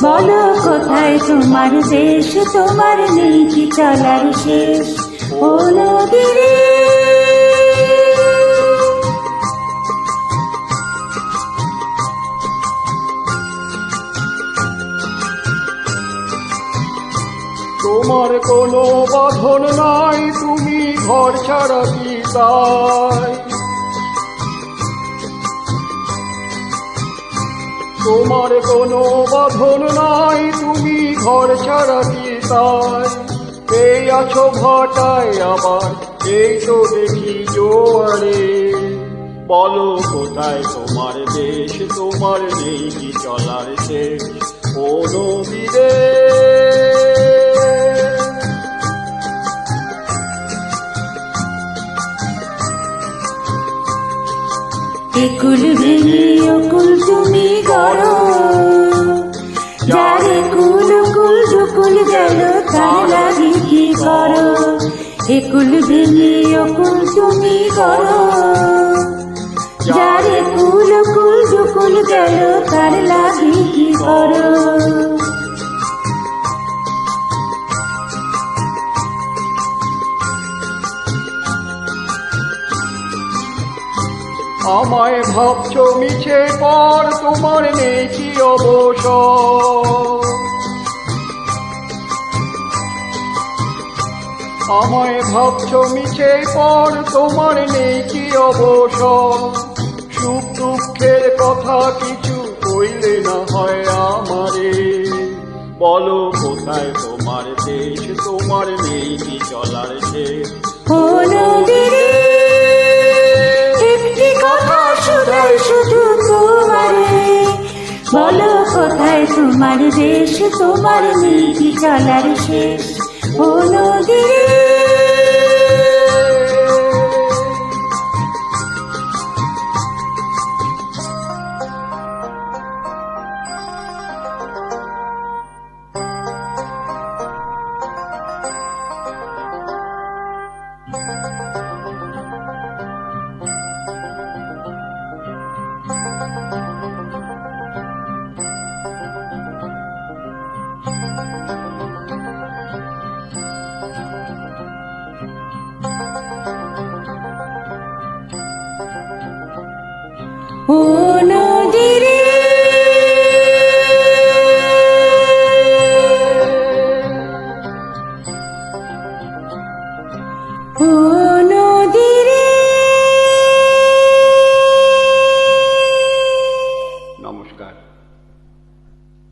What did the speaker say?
বলো কোথায় তোমার দেশ, তোমার নেই কি চলার শেষ। ও নদী রে, তোমার কোনো বাঁধন নাই, তুমি ঘর ছাড়া কি তাই? তোমার কোনো বাঁধন নাই, তুমি ঘর ছাড়া কি তাই? এই আছো ভাটায় আবার, এই তো দেখি জোয়ারে। বলো কোথায় তোমার দেশ, তোমার নেই কি চলার শেষ। ও নদী রে, একুল ভেঙে অকুল তুমি গড়ো, যারে কুল কুল দুকুল গেল তার লাগি কি করো। একুল ভেঙে অকুল তুমি গড়ো, যারে কুল কুল দুকুল গেল তার লাগি কি করো। আমায় ভাবছো মিছে পর, তোমার নেই কি অবসর। আমায় ভাবছো মিছে পর, তোমার নেই কি অবসর। সুখ দুঃখের কথা কিছু কইলে না হয় আমারে। বলো কোথায় তোমার দেশ, তোমার নেই কি চলার শেষ। ও নদী রে, একটি কথা শুধাই শুধু তোমারে, বলো কোথায় তোমার দেশ, তোমার নেই কি চলার শেষ। ও নদী রে, ও